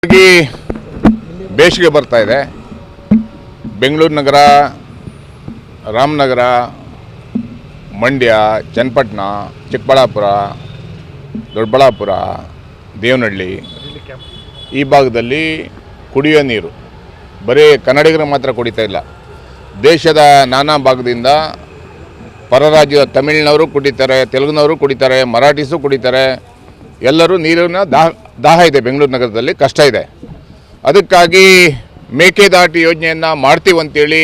ಹಾಗಾಗಿ ಬೇಸಿಗೆ ಬರ್ತಾ ಇದೆ. ಬೆಂಗಳೂರು ನಗರ, ರಾಮನಗರ, ಮಂಡ್ಯ, ಚನ್ನಪಟ್ಟಣ, ಚಿಕ್ಕಬಳ್ಳಾಪುರ, ದೊಡ್ಡಬಳ್ಳಾಪುರ, ದೇವನಹಳ್ಳಿ ಈ ಭಾಗದಲ್ಲಿ ಕುಡಿಯೋ ನೀರು ಬರೀ ಕನ್ನಡಿಗರು ಮಾತ್ರ ಕುಡಿತಾ ಇಲ್ಲ. ದೇಶದ ನಾನಾ ಭಾಗದಿಂದ ಪರ ರಾಜ್ಯದ ತಮಿಳಿನವರು ಕುಡಿತಾರೆ, ತೆಲುಗಿನವರು ಕುಡಿತಾರೆ, ಮರಾಠೀಸು ಕುಡಿತಾರೆ. ಎಲ್ಲರೂ ನೀರಿನ ದಾಹ ಇದೆ. ಬೆಂಗಳೂರು ನಗರದಲ್ಲಿ ಕಷ್ಟ ಇದೆ. ಅದಕ್ಕಾಗಿ ಮೇಕೆದಾಟು ಯೋಜನೆಯನ್ನು ಮಾಡ್ತೀವಂತೇಳಿ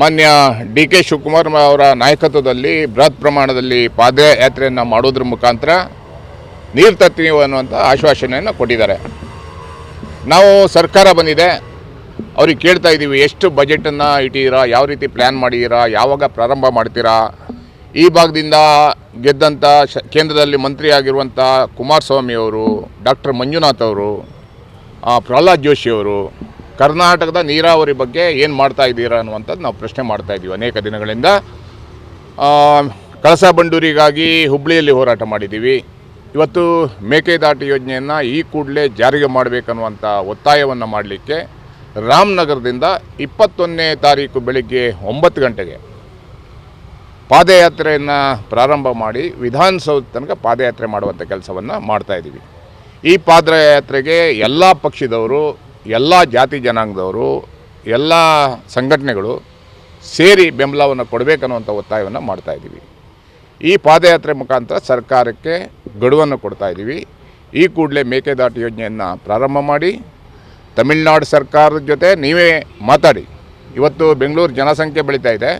ಮಾನ್ಯ ಡಿ.ಕೆ. ಶಿವಕುಮಾರ್ ಅವರ ನಾಯಕತ್ವದಲ್ಲಿ ಬೃಹತ್ ಪ್ರಮಾಣದಲ್ಲಿ ಪಾದಯಾತ್ರೆಯನ್ನು ಮಾಡೋದ್ರ ಮುಖಾಂತರ ನೀರು ತರ್ತೀವಿ ಅನ್ನುವಂಥ ಆಶ್ವಾಸನೆಯನ್ನು ಕೊಟ್ಟಿದ್ದಾರೆ. ನಾವು ಸರ್ಕಾರ ಬಂದಿದೆ, ಅವ್ರಿಗೆ ಕೇಳ್ತಾ ಇದ್ದೀವಿ, ಎಷ್ಟು ಬಜೆಟನ್ನು ಇಟ್ಟಿದ್ದೀರಾ, ಯಾವ ರೀತಿ ಪ್ಲ್ಯಾನ್ ಮಾಡಿದ್ದೀರಾ, ಯಾವಾಗ ಪ್ರಾರಂಭ ಮಾಡ್ತೀರಾ. ಈ ಭಾಗದಿಂದ ಗೆದ್ದಂಥ ಕೇಂದ್ರದಲ್ಲಿ ಮಂತ್ರಿ ಆಗಿರುವಂಥ ಕುಮಾರಸ್ವಾಮಿ ಅವರು, ಡಾಕ್ಟರ್ ಮಂಜುನಾಥ್ ಅವರು, ಪ್ರಹ್ಲಾದ್ ಜೋಶಿ ಅವರು ಕರ್ನಾಟಕದ ನೀರಾವರಿ ಬಗ್ಗೆ ಏನು ಮಾಡ್ತಾ ಇದ್ದೀರಾ ಅನ್ನುವಂಥದ್ದು ನಾವು ಪ್ರಶ್ನೆ ಮಾಡ್ತಾಯಿದ್ದೀವಿ. ಅನೇಕ ದಿನಗಳಿಂದ ಕಳಸಾ ಬಂಡೂರಿಗಾಗಿ ಹುಬ್ಬಳ್ಳಿಯಲ್ಲಿ ಹೋರಾಟ ಮಾಡಿದ್ದೀವಿ. ಇವತ್ತು ಮೇಕೆದಾಟು ಯೋಜನೆಯನ್ನು ಈ ಕೂಡಲೇ ಜಾರಿಗೆ ಮಾಡಬೇಕನ್ನುವಂಥ ಒತ್ತಾಯವನ್ನು ಮಾಡಲಿಕ್ಕೆ ರಾಮನಗರದಿಂದ 21ನೇ ತಾರೀಕು ಬೆಳಗ್ಗೆ 9 ಗಂಟೆಗೆ ಪಾದಯಾತ್ರೆಯನ್ನು ಪ್ರಾರಂಭ ಮಾಡಿ ವಿಧಾನಸೌಧ ತನಕ ಪಾದಯಾತ್ರೆ ಮಾಡುವಂಥ ಕೆಲಸವನ್ನು ಮಾಡ್ತಾಯಿದ್ದೀವಿ. ಈ ಪಾದಯಾತ್ರೆಗೆ ಎಲ್ಲ ಪಕ್ಷದವರು, ಎಲ್ಲ ಜಾತಿ ಜನಾಂಗದವರು, ಎಲ್ಲ ಸಂಘಟನೆಗಳು ಸೇರಿ ಬೆಂಬಲವನ್ನು ಕೊಡಬೇಕನ್ನುವಂಥ ಒತ್ತಾಯವನ್ನು ಮಾಡ್ತಾಯಿದ್ದೀವಿ. ಈ ಪಾದಯಾತ್ರೆ ಮುಖಾಂತರ ಸರ್ಕಾರಕ್ಕೆ ಗಡುವನ್ನು ಕೊಡ್ತಾಯಿದ್ದೀವಿ. ಈ ಕೂಡಲೇ ಮೇಕೆದಾಟು ಯೋಜನೆಯನ್ನು ಪ್ರಾರಂಭ ಮಾಡಿ ತಮಿಳುನಾಡು ಸರ್ಕಾರದ ಜೊತೆ ನೀವೇ ಮಾತಾಡಿ. ಇವತ್ತು ಬೆಂಗಳೂರು ಜನಸಂಖ್ಯೆ ಬೆಳೀತಾ ಇದೆ,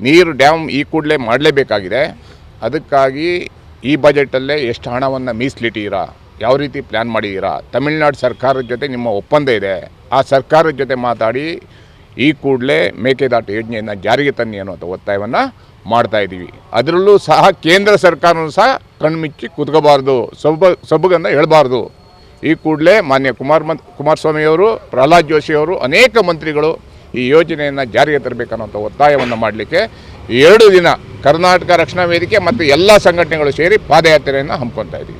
ನೀರು ಡ್ಯಾಮ್ ಈ ಕೂಡಲೇ ಮಾಡಲೇಬೇಕಾಗಿದೆ. ಅದಕ್ಕಾಗಿ ಈ ಬಜೆಟಲ್ಲೇ ಎಷ್ಟು ಹಣವನ್ನು ಮೀಸಲಿಟ್ಟಿದ್ದೀರಾ, ಯಾವ ರೀತಿ ಪ್ಲ್ಯಾನ್ ಮಾಡಿದ್ದೀರಾ, ತಮಿಳುನಾಡು ಸರ್ಕಾರದ ಜೊತೆ ನಿಮ್ಮ ಒಪ್ಪಂದ ಇದೆ, ಆ ಸರ್ಕಾರದ ಜೊತೆ ಮಾತಾಡಿ ಈ ಕೂಡಲೇ ಮೇಕೆದಾಟು ಯೋಜನೆಯನ್ನು ಜಾರಿಗೆ ತನ್ನಿ ಅನ್ನುವಂಥ ಒತ್ತಾಯವನ್ನು ಮಾಡ್ತಾಯಿದ್ದೀವಿ. ಅದರಲ್ಲೂ ಸಹ ಕೇಂದ್ರ ಸರ್ಕಾರನೂ ಸಹ ಕಣ್ಮುಚ್ಚಿ ಕೂತ್ಕೋಬಾರ್ದು, ಸೊಬಗನ್ನು ಹೇಳಬಾರ್ದು. ಈ ಕೂಡಲೇ ಮಾನ್ಯ ಕುಮಾರಸ್ವಾಮಿಯವರು, ಪ್ರಹ್ಲಾದ್ ಜೋಶಿಯವರು, ಅನೇಕ ಮಂತ್ರಿಗಳು ಈ ಯೋಜನೆಯನ್ನು ಜಾರಿಗೆ ತರಬೇಕನ್ನುವಂಥ ಒತ್ತಾಯವನ್ನು ಮಾಡಲಿಕ್ಕೆ 2 ದಿನ ಕರ್ನಾಟಕ ರಕ್ಷಣಾ ವೇದಿಕೆ ಮತ್ತು ಎಲ್ಲ ಸಂಘಟನೆಗಳು ಸೇರಿ ಪಾದಯಾತ್ರೆಯನ್ನು ಹಮ್ಮಿಕೊಳ್ತಾ ಇದ್ದೀವಿ.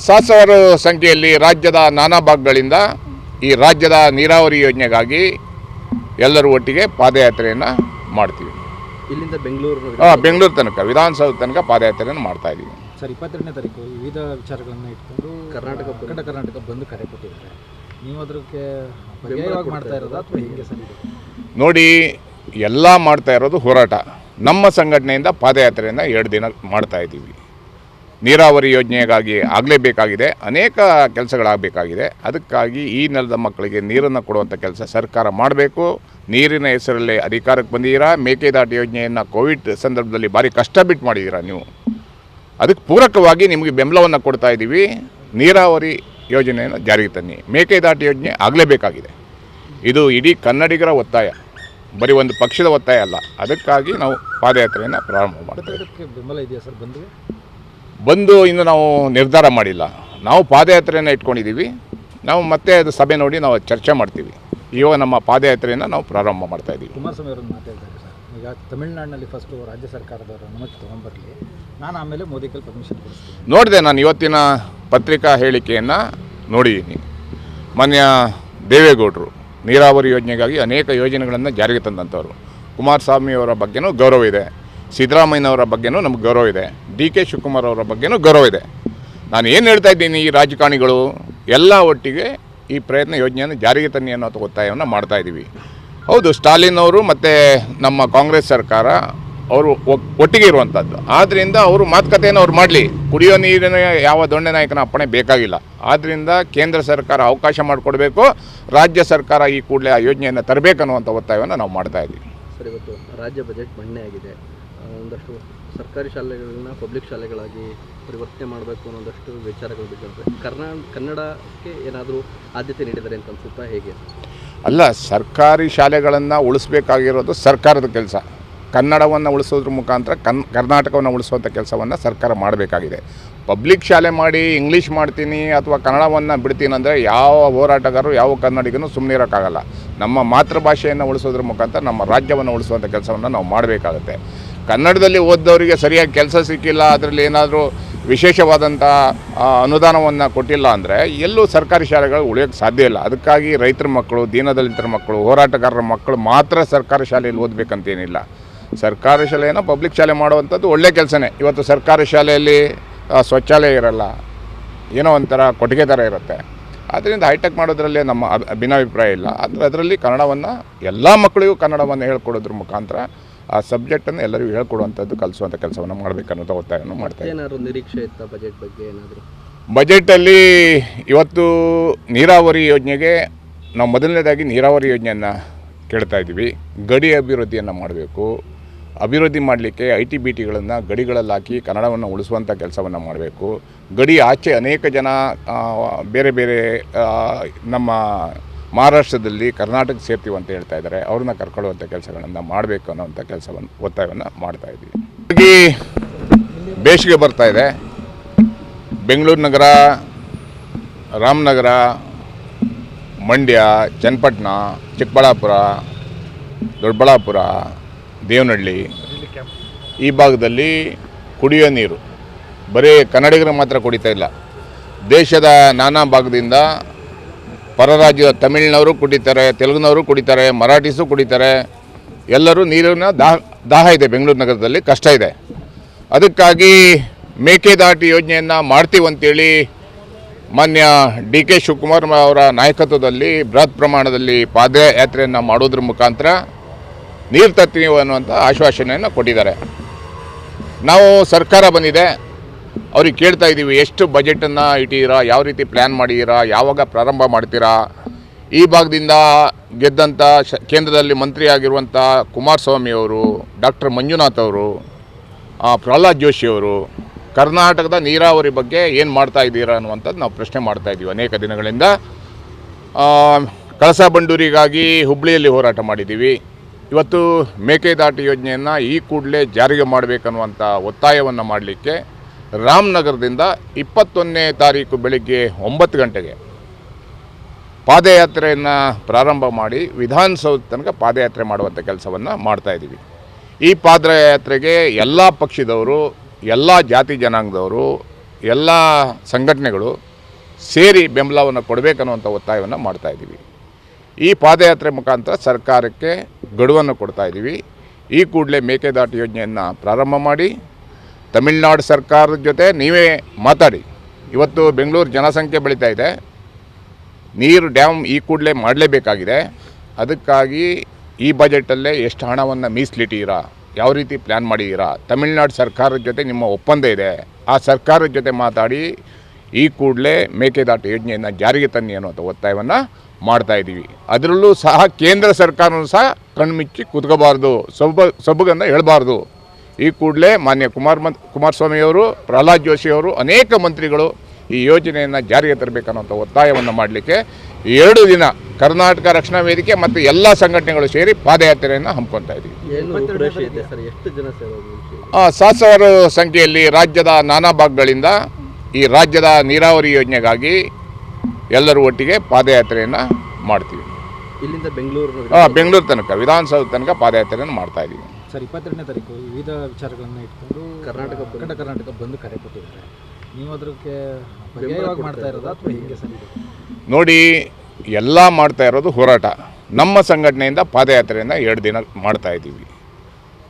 ಸಹಸ್ರಾರು ಸಂಖ್ಯೆಯಲ್ಲಿ ರಾಜ್ಯದ ನಾನಾ ಭಾಗಗಳಿಂದ ಈ ರಾಜ್ಯದ ನೀರಾವರಿ ಯೋಜನೆಗಾಗಿ ಎಲ್ಲರೂ ಒಟ್ಟಿಗೆ ಪಾದಯಾತ್ರೆಯನ್ನು ಮಾಡ್ತೀವಿ. ಇಲ್ಲಿಂದ ಬೆಂಗಳೂರು ತನಕ, ವಿಧಾನಸೌಧ ತನಕ ಪಾದಯಾತ್ರೆಯನ್ನು ಮಾಡ್ತಾ ಇದ್ದೀವಿ. ಸರ್, 22ನೇ ತಾರೀಕು ವಿವಿಧ ವಿಚಾರಗಳನ್ನು ಇಟ್ಕೊಂಡು ಕರ್ನಾಟಕ ಬಂದು ಕರೆ ಕೊಟ್ಟಿದ್ದಾರೆ. ನೀವು ಅದಕ್ಕೆ ಪರ್ಯಾಯವಾಗಿ ಮಾಡ್ತಾ ಇರೋದು ಅಥವಾ ಹೇಗೆ ಸರ್? ನೋಡಿ, ಎಲ್ಲ ಮಾಡ್ತಾ ಇರೋದು ಹೋರಾಟ. ನಮ್ಮ ಸಂಘಟನೆಯಿಂದ ಪಾದಯಾತ್ರೆಯನ್ನು 2 ದಿನ ಮಾಡ್ತಾ ಇದ್ದೀವಿ. ನೀರಾವರಿ ಯೋಜನೆಗಾಗಿ ಆಗಲೇಬೇಕಾಗಿದೆ, ಅನೇಕ ಕೆಲಸಗಳಾಗಬೇಕಾಗಿದೆ. ಅದಕ್ಕಾಗಿ ಈ ನೆಲದ ಮಕ್ಕಳಿಗೆ ನೀರನ್ನು ಕೊಡುವಂಥ ಕೆಲಸ ಸರ್ಕಾರ ಮಾಡಬೇಕು. ನೀರಿನ ಹೆಸರಲ್ಲಿ ಅಧಿಕಾರಕ್ಕೆ ಬಂದಿದ್ದೀರಾ. ಮೇಕೆದಾಟು ಯೋಜನೆಯನ್ನು ಕೋವಿಡ್ ಸಂದರ್ಭದಲ್ಲಿ ಭಾರಿ ಕಷ್ಟ ಬಿಟ್ಟು ಮಾಡಿದ್ದೀರಾ ನೀವು. ಅದಕ್ಕೆ ಪೂರಕವಾಗಿ ನಿಮಗೆ ಬೆಂಬಲವನ್ನು ಕೊಡ್ತಾ ಇದ್ದೀವಿ. ನೀರಾವರಿ ಯೋಜನೆಯನ್ನು ಜಾರಿಗೆ ತನ್ನಿ. ಮೇಕೆದಾಟು ಯೋಜನೆ ಆಗಲೇಬೇಕಾಗಿದೆ. ಇದು ಇಡೀ ಕನ್ನಡಿಗರ ಒತ್ತಾಯ, ಬರೀ ಒಂದು ಪಕ್ಷದ ಒತ್ತಾಯ ಅಲ್ಲ. ಅದಕ್ಕಾಗಿ ನಾವು ಪಾದಯಾತ್ರೆಯನ್ನು ಪ್ರಾರಂಭ ಮಾಡ್ತೇವೆ. ಬೆಂಬಲ ಇದೆಯಾ ಸರ್? ಬಂದು ಇನ್ನು ನಾವು ನಿರ್ಧಾರ ಮಾಡಿಲ್ಲ. ನಾವು ಪಾದಯಾತ್ರೆಯನ್ನು ಇಟ್ಕೊಂಡಿದ್ದೀವಿ. ನಾವು ಮತ್ತೆ ಅದು ಸಭೆ ನೋಡಿ ನಾವು ಚರ್ಚೆ ಮಾಡ್ತೀವಿ. ಇವಾಗ ನಮ್ಮ ಪಾದಯಾತ್ರೆಯನ್ನು ನಾವು ಪ್ರಾರಂಭ ಮಾಡ್ತಾಯಿದ್ದೀವಿ. ಕುಮಾರಸ್ವಾಮಿ ಅವರನ್ನು ಮಾತಾಡ್ತಾರೆ ಸರ್, ಈಗ ತಮಿಳುನಾಡಿನಲ್ಲಿ ಫಸ್ಟು ರಾಜ್ಯ ಸರ್ಕಾರದವರು ಅನುಮತಿ ತೊಗೊಂಡ್ಬರಲಿ, ನಾನು ಆಮೇಲೆ ಮೋದಿ ಕೈಲಿ ಪರ್ಮಿಷನ್ ಕೊಡಿಸ್ತೀನಿ. ನೋಡಿದೆ, ನಾನು ಇವತ್ತಿನ ಪತ್ರಿಕಾ ಹೇಳಿಕೆಯನ್ನು ನೋಡಿದ್ದೀನಿ. ಮಾನ್ಯ ದೇವೇಗೌಡರು ನೀರಾವರಿ ಯೋಜನೆಗಾಗಿ ಅನೇಕ ಯೋಜನೆಗಳನ್ನು ಜಾರಿಗೆ ತಂದಂಥವ್ರು. ಕುಮಾರಸ್ವಾಮಿಯವರ ಬಗ್ಗೆನೂ ಗೌರವ ಇದೆ, ಸಿದ್ದರಾಮಯ್ಯನವರ ಬಗ್ಗೆನೂ ನಮಗೆ ಗೌರವ ಇದೆ, ಡಿ.ಕೆ. ಶಿವಕುಮಾರ್ ಅವರ ಬಗ್ಗೆನೂ ಗೌರವ ಇದೆ. ನಾನು ಏನು ಹೇಳ್ತಾ ಇದ್ದೀನಿ, ಈ ರಾಜಕಾರಣಿಗಳು ಎಲ್ಲ ಒಟ್ಟಿಗೆ ಈ ಪ್ರಯತ್ನ ಯೋಜನೆಯನ್ನು ಜಾರಿಗೆ ತನ್ನಿ ಅನ್ನೋ ಒತ್ತಾಯವನ್ನು ಮಾಡ್ತಾಯಿದ್ದೀವಿ. ಹೌದು, ಸ್ಟಾಲಿನ್ ಅವರು ಮತ್ತು ನಮ್ಮ ಕಾಂಗ್ರೆಸ್ ಸರ್ಕಾರ ಅವರು ಒಟ್ಟಿಗೆ ಇರುವಂಥದ್ದು. ಆದ್ದರಿಂದ ಅವರು ಮಾತುಕತೆಯನ್ನು ಅವ್ರು ಮಾಡಲಿ. ಕುಡಿಯೋ ನೀರಿನ ಯಾವ ದೊಣ್ಣೆ ನಾಯಕನ ಅಪ್ಪಣೆ ಬೇಕಾಗಿಲ್ಲ. ಆದ್ದರಿಂದ ಕೇಂದ್ರ ಸರ್ಕಾರ ಅವಕಾಶ ಮಾಡಿಕೊಡ್ಬೇಕು, ರಾಜ್ಯ ಸರ್ಕಾರ ಈ ಕೂಡಲೇ ಆ ಯೋಜನೆಯನ್ನು ತರಬೇಕನ್ನುವಂಥ ಒತ್ತಾಯವನ್ನು ನಾವು ಮಾಡ್ತಾಯಿದ್ದೀವಿ. ಸರ್, ಇವತ್ತು ರಾಜ್ಯ ಬಜೆಟ್ ಮಂಡನೆ ಆಗಿದೆ. ಒಂದಷ್ಟು ಸರ್ಕಾರಿ ಶಾಲೆಗಳನ್ನ ಪಬ್ಲಿಕ್ ಶಾಲೆಗಳಾಗಿ ಪರಿವರ್ತನೆ ಮಾಡಬೇಕು ಅನ್ನೋದಷ್ಟು ವಿಚಾರಗಳು ಬಿಟ್ಟಿದ್ದಾರೆ. ಕನ್ನಡಕ್ಕೆ ಏನಾದರೂ ಆದ್ಯತೆ ನೀಡಿದ್ದಾರೆ ಅಂತ ಅನಿಸುತ್ತಾ, ಹೇಗೆ? ಅಲ್ಲ, ಸರ್ಕಾರಿ ಶಾಲೆಗಳನ್ನು ಉಳಿಸ್ಬೇಕಾಗಿರೋದು ಸರ್ಕಾರದ ಕೆಲಸ. ಕನ್ನಡವನ್ನು ಉಳಿಸೋದ್ರ ಮುಖಾಂತರ ಕರ್ನಾಟಕವನ್ನು ಉಳಿಸುವಂಥ ಕೆಲಸವನ್ನು ಸರ್ಕಾರ ಮಾಡಬೇಕಾಗಿದೆ. ಪಬ್ಲಿಕ್ ಶಾಲೆ ಮಾಡಿ ಇಂಗ್ಲೀಷ್ ಮಾಡ್ತೀನಿ ಅಥವಾ ಕನ್ನಡವನ್ನು ಬಿಡ್ತೀನಿ ಅಂದರೆ ಯಾವ ಹೋರಾಟಗಾರರು, ಯಾವ ಕನ್ನಡಿಗನೂ ಸುಮ್ಮನೆ ಇರೋಕ್ಕಾಗಲ್ಲ. ನಮ್ಮ ಮಾತೃಭಾಷೆಯನ್ನು ಉಳಿಸೋದ್ರ ಮುಖಾಂತರ ನಮ್ಮ ರಾಜ್ಯವನ್ನು ಉಳಿಸುವಂಥ ಕೆಲಸವನ್ನು ನಾವು ಮಾಡಬೇಕಾಗುತ್ತೆ. ಕನ್ನಡದಲ್ಲಿ ಓದ್ದವರಿಗೆ ಸರಿಯಾಗಿ ಕೆಲಸ ಸಿಕ್ಕಿಲ್ಲ, ಅದರಲ್ಲಿ ಏನಾದರೂ ವಿಶೇಷವಾದಂಥ ಅನುದಾನವನ್ನು ಕೊಟ್ಟಿಲ್ಲ ಅಂದರೆ ಎಲ್ಲೂ ಸರ್ಕಾರಿ ಶಾಲೆಗಳು ಉಳಿಯೋಕ್ಕೆ ಸಾಧ್ಯ ಇಲ್ಲ. ಅದಕ್ಕಾಗಿ ರೈತರ ಮಕ್ಕಳು, ದೀನದಲಿತರ ಮಕ್ಕಳು, ಹೋರಾಟಗಾರರ ಮಕ್ಕಳು ಮಾತ್ರ ಸರ್ಕಾರಿ ಶಾಲೆಯಲ್ಲಿ ಓದಬೇಕಂತೇನಿಲ್ಲ. ಸರ್ಕಾರಿ ಶಾಲೆಯನ್ನು ಪಬ್ಲಿಕ್ ಶಾಲೆ ಮಾಡುವಂಥದ್ದು ಒಳ್ಳೆಯ ಕೆಲಸನೇ. ಇವತ್ತು ಸರ್ಕಾರಿ ಶಾಲೆಯಲ್ಲಿ ಶೌಚಾಲಯ ಇರಲ್ಲ, ಏನೋ ಒಂಥರ ಕೊಟ್ಟಿಗೆ ಥರ ಇರುತ್ತೆ. ಆದ್ದರಿಂದ ಹೈಟೆಕ್ ಮಾಡೋದ್ರಲ್ಲಿ ನಮ್ಮ ಭಿನ್ನಾಭಿಪ್ರಾಯ ಇಲ್ಲ. ಆದರೆ ಅದರಲ್ಲಿ ಕನ್ನಡವನ್ನು ಎಲ್ಲ ಮಕ್ಕಳಿಗೂ ಕನ್ನಡವನ್ನು ಹೇಳ್ಕೊಡೋದ್ರ ಮುಖಾಂತರ ಆ ಸಬ್ಜೆಕ್ಟನ್ನು ಎಲ್ಲರಿಗೂ ಹೇಳ್ಕೊಡುವಂಥದ್ದು, ಕಲಿಸುವಂಥ ಕೆಲಸವನ್ನು ಮಾಡಬೇಕನ್ನೋದು ಒತ್ತಾಯವನ್ನು ಮಾಡ್ತಾರೆ. ಏನಾದರೂ ನಿರೀಕ್ಷೆ ಇತ್ತ ಬಜೆಟ್ ಬಗ್ಗೆ ಏನಾದರೂ? ಬಜೆಟಲ್ಲಿ ಇವತ್ತು ನೀರಾವರಿ ಯೋಜನೆಗೆ ನಾವು ಮೊದಲನೇದಾಗಿ ನೀರಾವರಿ ಯೋಜನೆಯನ್ನು ಕೇಳ್ತಾ ಇದ್ದೀವಿ. ಗಡಿ ಅಭಿವೃದ್ಧಿಯನ್ನು ಮಾಡಬೇಕು. ಅಭಿವೃದ್ಧಿ ಮಾಡಲಿಕ್ಕೆ ITBTಗಳನ್ನು ಗಡಿಗಳಲ್ಲಿ ಹಾಕಿ ಕನ್ನಡವನ್ನು ಉಳಿಸುವಂಥ ಕೆಲಸವನ್ನು ಮಾಡಬೇಕು. ಗಡಿ ಆಚೆ ಅನೇಕ ಜನ ಬೇರೆ ಬೇರೆ ನಮ್ಮ ಮಹಾರಾಷ್ಟ್ರದಲ್ಲಿ ಕರ್ನಾಟಕ ಸೇರ್ತೀವಿ ಅಂತ ಹೇಳ್ತಾ ಇದ್ದಾರೆ. ಅವ್ರನ್ನ ಕರ್ಕೊಳ್ಳುವಂಥ ಕೆಲಸಗಳನ್ನು ಮಾಡಬೇಕು ಅನ್ನೋವಂಥ ಕೆಲಸವನ್ನು ಒತ್ತಾಯವನ್ನು ಮಾಡ್ತಾಯಿದ್ದೀವಿ. ಹಾಗಾಗಿ ಬೇಸಿಗೆ ಬರ್ತಾ ಇದೆ. ಬೆಂಗಳೂರು ನಗರ, ರಾಮನಗರ, ಮಂಡ್ಯ, ಚನ್ನಪಟ್ಟಣ, ಚಿಕ್ಕಬಳ್ಳಾಪುರ, ದೊಡ್ಡಬಳ್ಳಾಪುರ, ದೇವನಹಳ್ಳಿ ಈ ಭಾಗದಲ್ಲಿ ಕುಡಿಯೋ ನೀರು ಬರೀ ಕನ್ನಡಿಗರು ಮಾತ್ರ ಕುಡಿತಾ ಇಲ್ಲ. ದೇಶದ ನಾನಾ ಭಾಗದಿಂದ ಪರ ರಾಜ್ಯದ ತಮಿಳಿನವರು ಕುಡಿತಾರೆ, ತೆಲುಗಿನವರು ಕುಡಿತಾರೆ, ಮರಾಠೀಸು ಕುಡಿತಾರೆ. ಎಲ್ಲರೂ ನೀರಿನ ದಾಹ ಇದೆ. ಬೆಂಗಳೂರು ನಗರದಲ್ಲಿ ಕಷ್ಟ ಇದೆ. ಅದಕ್ಕಾಗಿ ಮೇಕೆದಾಟು ಯೋಜನೆಯನ್ನು ಮಾಡ್ತೀವಂತೇಳಿ ಮಾನ್ಯ DK ಶಿವಕುಮಾರ್ ಅವರ ನಾಯಕತ್ವದಲ್ಲಿ ಬೃಹತ್ ಪ್ರಮಾಣದಲ್ಲಿ ಪಾದಯಾತ್ರೆಯನ್ನು ಮಾಡೋದ್ರ ಮುಖಾಂತರ ನೀರು ತರ್ತೀವಿ ಅನ್ನುವಂಥ ಆಶ್ವಾಸನೆಯನ್ನು ಕೊಟ್ಟಿದ್ದಾರೆ. ನಾವು ಸರ್ಕಾರ ಬಂದಿದೆ, ಅವ್ರಿಗೆ ಕೇಳ್ತಾ ಇದ್ದೀವಿ, ಎಷ್ಟು ಬಜೆಟನ್ನು ಇಟ್ಟಿದ್ದೀರಾ, ಯಾವ ರೀತಿ ಪ್ಲ್ಯಾನ್ ಮಾಡಿದ್ದೀರಾ, ಯಾವಾಗ ಪ್ರಾರಂಭ ಮಾಡ್ತೀರಾ. ಈ ಭಾಗದಿಂದ ಗೆದ್ದಂಥ ಕೇಂದ್ರದಲ್ಲಿ ಮಂತ್ರಿ ಆಗಿರುವಂಥ ಕುಮಾರಸ್ವಾಮಿ ಅವರು, ಡಾಕ್ಟರ್ ಮಂಜುನಾಥ್ ಅವರು, ಪ್ರಹ್ಲಾದ್ ಜೋಶಿ ಅವರು ಕರ್ನಾಟಕದ ನೀರಾವರಿ ಬಗ್ಗೆ ಏನು ಮಾಡ್ತಾ ಇದ್ದೀರಾ ಅನ್ನುವಂಥದ್ದು ನಾವು ಪ್ರಶ್ನೆ ಮಾಡ್ತಾಯಿದ್ದೀವಿ ಅನೇಕ ದಿನಗಳಿಂದ. ಕಳಸಾ ಬಂಡೂರಿಗಾಗಿ ಹುಬ್ಬಳ್ಳಿಯಲ್ಲಿ ಹೋರಾಟ ಮಾಡಿದ್ದೀವಿ. ಇವತ್ತು ಮೇಕೆದಾಟು ಯೋಜನೆಯನ್ನು ಈ ಕೂಡಲೇ ಜಾರಿಗೆ ಮಾಡಬೇಕನ್ನುವಂಥ ಒತ್ತಾಯವನ್ನು ಮಾಡಲಿಕ್ಕೆ ರಾಮನಗರದಿಂದ 21ನೇ ತಾರೀಕು ಬೆಳಗ್ಗೆ 9 ಗಂಟೆಗೆ ಪಾದಯಾತ್ರೆಯನ್ನು ಪ್ರಾರಂಭ ಮಾಡಿ ವಿಧಾನಸೌಧ ತನಕ ಪಾದಯಾತ್ರೆ ಮಾಡುವಂಥ ಕೆಲಸವನ್ನು ಮಾಡ್ತಾಯಿದ್ದೀವಿ. ಈ ಪಾದಯಾತ್ರೆಗೆ ಎಲ್ಲ ಪಕ್ಷದವರು, ಎಲ್ಲ ಜಾತಿ ಜನಾಂಗದವರು, ಎಲ್ಲ ಸಂಘಟನೆಗಳು ಸೇರಿ ಬೆಂಬಲವನ್ನು ಕೊಡಬೇಕನ್ನುವಂಥ ಒತ್ತಾಯವನ್ನು ಮಾಡ್ತಾಯಿದ್ದೀವಿ. ಈ ಪಾದಯಾತ್ರೆ ಮುಖಾಂತರ ಸರ್ಕಾರಕ್ಕೆ ಗಡುವನ್ನು ಕೊಡ್ತಾಯಿದ್ದೀವಿ. ಈ ಕೂಡಲೇ ಮೇಕೆದಾಟು ಯೋಜನೆಯನ್ನು ಪ್ರಾರಂಭ ಮಾಡಿ ತಮಿಳುನಾಡು ಸರ್ಕಾರದ ಜೊತೆ ನೀವೇ ಮಾತಾಡಿ. ಇವತ್ತು ಬೆಂಗಳೂರು ಜನಸಂಖ್ಯೆ ಬೆಳೀತಾ ಇದೆ. ನೀರು ಡ್ಯಾಮ್ ಈ ಕೂಡಲೇ ಮಾಡಲೇಬೇಕಾಗಿದೆ. ಅದಕ್ಕಾಗಿ ಈ ಬಜೆಟಲ್ಲೇ ಎಷ್ಟು ಹಣವನ್ನು ಮೀಸಲಿಟ್ಟಿದ್ದೀರಾ, ಯಾವ ರೀತಿ ಪ್ಲ್ಯಾನ್ ಮಾಡಿದ್ದೀರಾ, ತಮಿಳುನಾಡು ಸರ್ಕಾರದ ಜೊತೆ ನಿಮ್ಮ ಒಪ್ಪಂದ ಇದೆ, ಆ ಸರ್ಕಾರದ ಜೊತೆ ಮಾತಾಡಿ ಈ ಕೂಡಲೇ ಮೇಕೆದಾಟು ಯೋಜನೆಯನ್ನು ಜಾರಿಗೆ ತನ್ನಿ ಅನ್ನುವಂಥ ಒತ್ತಾಯವನ್ನು ಮಾಡ್ತಾಯಿದ್ದೀವಿ. ಅದರಲ್ಲೂ ಸಹ ಕೇಂದ್ರ ಸರ್ಕಾರವೂ ಸಹ ಕಣ್ಮುಚ್ಚಿ ಕೂತ್ಕೋಬಾರ್ದು, ಸೊಬಗನ್ನು ಹೇಳಬಾರ್ದು. ಈ ಕೂಡಲೇ ಮಾನ್ಯ ಕುಮಾರಸ್ವಾಮಿಯವರು, ಪ್ರಹ್ಲಾದ್ ಜೋಶಿಯವರು, ಅನೇಕ ಮಂತ್ರಿಗಳು ಈ ಯೋಜನೆಯನ್ನು ಜಾರಿಗೆ ತರಬೇಕನ್ನುವಂಥ ಒತ್ತಾಯವನ್ನು ಮಾಡಲಿಕ್ಕೆ 2 ದಿನ ಕರ್ನಾಟಕ ರಕ್ಷಣಾ ವೇದಿಕೆ ಮತ್ತು ಎಲ್ಲ ಸಂಘಟನೆಗಳು ಸೇರಿ ಪಾದಯಾತ್ರೆಯನ್ನು ಹಮ್ಮಿಕೊಳ್ತಾ ಇದ್ದೀವಿ. ಎಷ್ಟು ಜನ 7,000 ಸಂಖ್ಯೆಯಲ್ಲಿ ರಾಜ್ಯದ ನಾನಾ ಭಾಗಗಳಿಂದ ಈ ರಾಜ್ಯದ ನೀರಾವರಿ ಯೋಜನೆಗಾಗಿ ಎಲ್ಲರೂ ಒಟ್ಟಿಗೆ ಪಾದಯಾತ್ರೆಯನ್ನು ಮಾಡ್ತೀವಿ. ಇಲ್ಲಿಂದ ಬೆಂಗಳೂರು ತನಕ, ವಿಧಾನಸೌಧ ತನಕ ಪಾದಯಾತ್ರೆಯನ್ನು ಮಾಡ್ತಾ ಇದ್ದೀವಿ. ಸರ್, 22ನೇ ತಾರೀಕು ವಿವಿಧ ವಿಚಾರಗಳನ್ನು ಇಟ್ಕೊಂಡು ಕರ್ನಾಟಕ ಬಂದು ಕರೆ ಕೊಟ್ಟಿದ್ದಾರೆ. ನೀವು ಅದಕ್ಕೆ ಪರ್ಯಾಯವಾಗಿ ಮಾಡ್ತಾ ಇರೋದು ಅಥವಾ ಹೇಗೆ ಸರ್? ನೋಡಿ, ಎಲ್ಲ ಮಾಡ್ತಾ ಇರೋದು ಹೋರಾಟ. ನಮ್ಮ ಸಂಘಟನೆಯಿಂದ ಪಾದಯಾತ್ರೆಯನ್ನು 2 ದಿನ ಮಾಡ್ತಾ ಇದ್ದೀವಿ.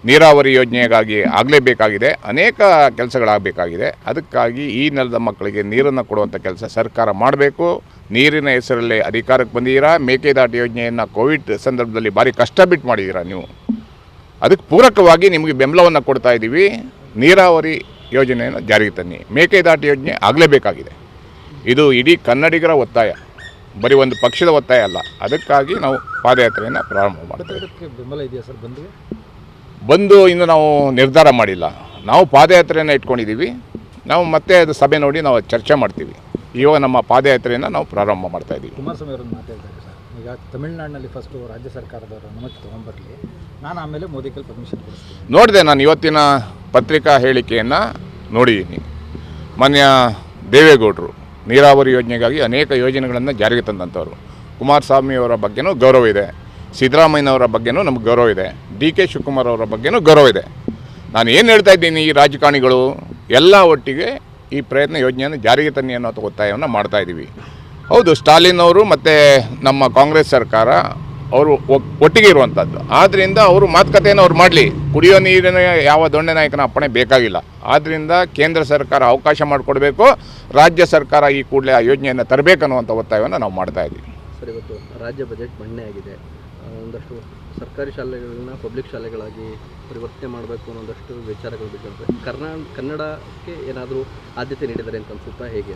ನೀರಾವರಿ ಯೋಜನೆಗಾಗಿ ಆಗಲೇಬೇಕಾಗಿದೆ, ಅನೇಕ ಕೆಲಸಗಳಾಗಬೇಕಾಗಿದೆ. ಅದಕ್ಕಾಗಿ ಈ ನೆಲದ ಮಕ್ಕಳಿಗೆ ನೀರನ್ನು ಕೊಡುವಂಥ ಕೆಲಸ ಸರ್ಕಾರ ಮಾಡಬೇಕು. ನೀರಿನ ಹೆಸರಲ್ಲಿ ಅಧಿಕಾರಕ್ಕೆ ಬಂದಿದ್ದೀರಾ. ಮೇಕೆದಾಟು ಯೋಜನೆಯನ್ನು ಕೋವಿಡ್ ಸಂದರ್ಭದಲ್ಲಿ ಭಾರಿ ಕಷ್ಟ ಬಿಟ್ಟು ಮಾಡಿದ್ದೀರಾ ನೀವು. ಅದಕ್ಕೆ ಪೂರಕವಾಗಿ ನಿಮಗೆ ಬೆಂಬಲವನ್ನು ಕೊಡ್ತಾ ಇದ್ದೀವಿ. ನೀರಾವರಿ ಯೋಜನೆಯನ್ನು ಜಾರಿಗೆ ತನ್ನಿ. ಮೇಕೆದಾಟು ಯೋಜನೆ ಆಗಲೇಬೇಕಾಗಿದೆ. ಇದು ಇಡೀ ಕನ್ನಡಿಗರ ಒತ್ತಾಯ, ಬರೀ ಒಂದು ಪಕ್ಷದ ಒತ್ತಾಯ ಅಲ್ಲ. ಅದಕ್ಕಾಗಿ ನಾವು ಪಾದಯಾತ್ರೆಯನ್ನು ಪ್ರಾರಂಭ ಮಾಡ್ತೀವಿ. ಬೆಂಬಲ ಇದೆಯಾ ಸರ್? ಬಂದು ಇನ್ನು ನಾವು ನಿರ್ಧಾರ ಮಾಡಿಲ್ಲ. ನಾವು ಪಾದಯಾತ್ರೆಯನ್ನು ಇಟ್ಕೊಂಡಿದ್ದೀವಿ. ನಾವು ಮತ್ತೆ ಅದು ಸಭೆ ನೋಡಿ ನಾವು ಚರ್ಚೆ ಮಾಡ್ತೀವಿ. ಇವಾಗ ನಮ್ಮ ಪಾದಯಾತ್ರೆಯನ್ನು ನಾವು ಪ್ರಾರಂಭ ಮಾಡ್ತಾಯಿದ್ದೀವಿ. ಕುಮಾರಸ್ವಾಮಿ ಅವರನ್ನು ಮಾತಾಡ್ತಾರೆ ಸರ್. ಈಗ ತಮಿಳುನಾಡಿನಲ್ಲಿ ಫಸ್ಟು ರಾಜ್ಯ ಸರ್ಕಾರದವರು ಅನುಮತಿ ತೊಗೊಂಬರಲಿ, ನಾನು ಆಮೇಲೆ ಮೋದಿ ಕೈಲಿ ಪರ್ಮಿಷನ್ ಕೊಡಿಸ್ತೀನಿ. ನೋಡಿದೆ, ನಾನು ಇವತ್ತಿನ ಪತ್ರಿಕಾ ಹೇಳಿಕೆಯನ್ನು ನೋಡಿದ್ದೀನಿ. ಮಾನ್ಯ ದೇವೇಗೌಡರು ನೀರಾವರಿ ಯೋಜನೆಗಾಗಿ ಅನೇಕ ಯೋಜನೆಗಳನ್ನು ಜಾರಿಗೆ ತಂದಂಥವ್ರು. ಕುಮಾರಸ್ವಾಮಿ ಅವರ ಬಗ್ಗೆನೂ ಗೌರವ ಇದೆ, ಸಿದ್ದರಾಮಯ್ಯನವರ ಬಗ್ಗೆನೂ ನಮ್ಗೆ ಗೌರವ ಇದೆ, DK ಶಿವಕುಮಾರ್ ಅವರ ಬಗ್ಗೆನೂ ಗೌರವ ಇದೆ. ನಾನು ಏನು ಹೇಳ್ತಾ ಇದ್ದೀನಿ, ಈ ರಾಜಕಾರಣಿಗಳು ಎಲ್ಲ ಒಟ್ಟಿಗೆ ಈ ಪ್ರಯತ್ನ ಯೋಜನೆಯನ್ನು ಜಾರಿಗೆ ತನ್ನಿ ಅನ್ನೋ ಒತ್ತಾಯವನ್ನು ಮಾಡ್ತಾಯಿದ್ದೀವಿ. ಹೌದು, ಸ್ಟಾಲಿನ್ ಅವರು ಮತ್ತು ನಮ್ಮ ಕಾಂಗ್ರೆಸ್ ಸರ್ಕಾರ ಅವರು ಒಟ್ಟಿಗೆ ಇರುವಂಥದ್ದು. ಆದ್ದರಿಂದ ಅವರು ಮಾತುಕತೆಯನ್ನು ಅವ್ರು ಮಾಡಲಿ. ಕುಡಿಯೋ ನೀರಿನ ಯಾವ ದೊಣ್ಣೆ ನಾಯಕನ ಅಪ್ಪಣೆ ಬೇಕಾಗಿಲ್ಲ. ಆದ್ದರಿಂದ ಕೇಂದ್ರ ಸರ್ಕಾರ ಅವಕಾಶ ಮಾಡಿಕೊಡ್ಬೇಕು, ರಾಜ್ಯ ಸರ್ಕಾರ ಈ ಕೂಡಲೇ ಆ ಯೋಜನೆಯನ್ನು ತರಬೇಕನ್ನುವಂಥ ಒತ್ತಾಯವನ್ನು ನಾವು ಮಾಡ್ತಾಯಿದ್ದೀವಿ. ಸರ್, ಇವತ್ತು ರಾಜ್ಯ ಬಜೆಟ್ ಮಂಡನೆ ಆಗಿದೆ. ಒಂದಷ್ಟು ಸರ್ಕಾರಿ ಶಾಲೆಗಳನ್ನ ಪಬ್ಲಿಕ್ ಶಾಲೆಗಳಾಗಿ ಪರಿವರ್ತನೆ ಮಾಡಬೇಕು ಅನ್ನೋದಷ್ಟು ವಿಚಾರಗಳು ಬಿಟ್ಟಿದ್ದಾರೆ. ಕನ್ನಡಕ್ಕೆ ಏನಾದರೂ ಆದ್ಯತೆ ನೀಡಿದ್ದಾರೆ ಅಂತ ಅನ್ಸುತ್ತಾ, ಹೇಗೆ?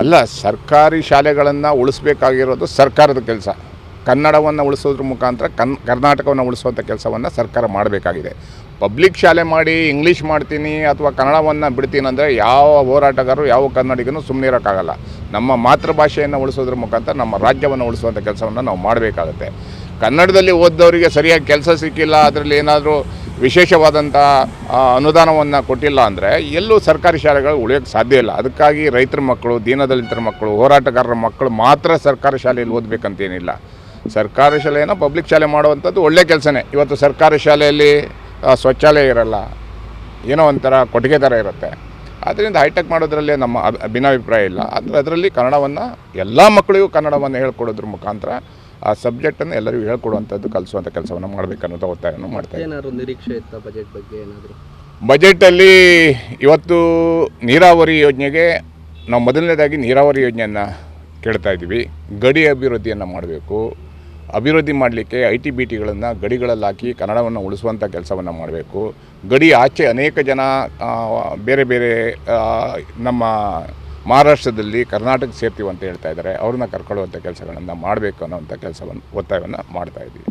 ಅಲ್ಲ, ಸರ್ಕಾರಿ ಶಾಲೆಗಳನ್ನು ಉಳಿಸ್ಬೇಕಾಗಿರೋದು ಸರ್ಕಾರದ ಕೆಲಸ. ಕನ್ನಡವನ್ನು ಉಳಿಸೋದ್ರ ಮುಖಾಂತರ ಕರ್ನಾಟಕವನ್ನು ಉಳಿಸುವಂಥ ಕೆಲಸವನ್ನು ಸರ್ಕಾರ ಮಾಡಬೇಕಾಗಿದೆ. ಪಬ್ಲಿಕ್ ಶಾಲೆ ಮಾಡಿ ಇಂಗ್ಲೀಷ್ ಮಾಡ್ತೀನಿ ಅಥವಾ ಕನ್ನಡವನ್ನು ಬಿಡ್ತೀನಿ ಅಂದರೆ ಯಾವ ಹೋರಾಟಗಾರರು ಯಾವ ಕನ್ನಡಿಗನೂ ಸುಮ್ಮನೆ ಇರೋಕ್ಕಾಗಲ್ಲ. ನಮ್ಮ ಮಾತೃಭಾಷೆಯನ್ನು ಉಳಿಸೋದ್ರ ಮುಖಾಂತರ ನಮ್ಮ ರಾಜ್ಯವನ್ನು ಉಳಿಸುವಂಥ ಕೆಲಸವನ್ನು ನಾವು ಮಾಡಬೇಕಾಗುತ್ತೆ. ಕನ್ನಡದಲ್ಲಿ ಓದಿದವರಿಗೆ ಸರಿಯಾಗಿ ಕೆಲಸ ಸಿಕ್ಕಿಲ್ಲ, ಅದರಲ್ಲಿ ಏನಾದರೂ ವಿಶೇಷವಾದಂಥ ಅನುದಾನವನ್ನು ಕೊಟ್ಟಿಲ್ಲ ಅಂದರೆ ಎಲ್ಲೂ ಸರ್ಕಾರಿ ಶಾಲೆಗಳು ಉಳಿಯೋಕ್ಕೆ ಸಾಧ್ಯ ಇಲ್ಲ. ಅದಕ್ಕಾಗಿ ರೈತರ ಮಕ್ಕಳು, ದೀನದಲಿತರ ಮಕ್ಕಳು, ಹೋರಾಟಗಾರರ ಮಕ್ಕಳು ಮಾತ್ರ ಸರ್ಕಾರಿ ಶಾಲೆಯಲ್ಲಿ ಓದಬೇಕಂತೇನಿಲ್ಲ. ಸರ್ಕಾರಿ ಶಾಲೆಯನ್ನು ಪಬ್ಲಿಕ್ ಶಾಲೆ ಮಾಡುವಂಥದ್ದು ಒಳ್ಳೆಯ ಕೆಲಸನೇ. ಇವತ್ತು ಸರ್ಕಾರಿ ಶಾಲೆಯಲ್ಲಿ ಶೌಚಾಲಯ ಇರಲ್ಲ, ಏನೋ ಒಂಥರ ಕೊಟ್ಟಿಗೆ ಥರ ಇರುತ್ತೆ. ಆದ್ದರಿಂದ ಹೈಟೆಕ್ ಮಾಡೋದ್ರಲ್ಲಿ ನಮ್ಮ ಭಿನ್ನಾಭಿಪ್ರಾಯ ಇಲ್ಲ. ಆದರೆ ಅದರಲ್ಲಿ ಕನ್ನಡವನ್ನು ಎಲ್ಲ ಮಕ್ಕಳಿಗೂ ಕನ್ನಡವನ್ನು ಹೇಳ್ಕೊಡೋದ್ರ ಮುಖಾಂತರ ಆ ಸಬ್ಜೆಕ್ಟನ್ನು ಎಲ್ಲರಿಗೂ ಹೇಳ್ಕೊಡುವಂಥದ್ದು, ಕಲಿಸುವಂಥ ಕೆಲಸವನ್ನು ಮಾಡಬೇಕನ್ನೋದು ಒತ್ತಾಯವನ್ನು ಮಾಡ್ತಾರೆ. ಏನಾದರೂ ನಿರೀಕ್ಷೆ ಇತ್ತಾ ಬಜೆಟ್ ಬಗ್ಗೆ? ಏನಾದರೂ ಬಜೆಟಲ್ಲಿ ಇವತ್ತು ನೀರಾವರಿ ಯೋಜನೆಗೆ ನಾವು ಮೊದಲನೇದಾಗಿ ನೀರಾವರಿ ಯೋಜನೆಯನ್ನು ಕೇಳ್ತಾ ಇದ್ದೀವಿ. ಗಡಿ ಅಭಿವೃದ್ಧಿಯನ್ನು ಮಾಡಬೇಕು. ಅಭಿವೃದ್ಧಿ ಮಾಡಲಿಕ್ಕೆ ITBTಗಳನ್ನು ಗಡಿಗಳಲ್ಲಿ ಹಾಕಿ ಕನ್ನಡವನ್ನು ಉಳಿಸುವಂಥ ಕೆಲಸವನ್ನು ಮಾಡಬೇಕು. ಗಡಿ ಆಚೆ ಅನೇಕ ಜನ ಬೇರೆ ಬೇರೆ ನಮ್ಮ ಮಹಾರಾಷ್ಟ್ರದಲ್ಲಿ ಕರ್ನಾಟಕ ಸೇರ್ತೀವಿ ಅಂತ ಹೇಳ್ತಾ ಇದ್ದಾರೆ. ಅವ್ರನ್ನ ಕರ್ಕೊಳ್ಳುವಂಥ ಕೆಲಸಗಳನ್ನು ಮಾಡಬೇಕು ಅನ್ನೋವಂಥ ಕೆಲಸವನ್ನು ಒತ್ತಾಯವನ್ನು ಮಾಡ್ತಾಯಿದ್ದೀವಿ.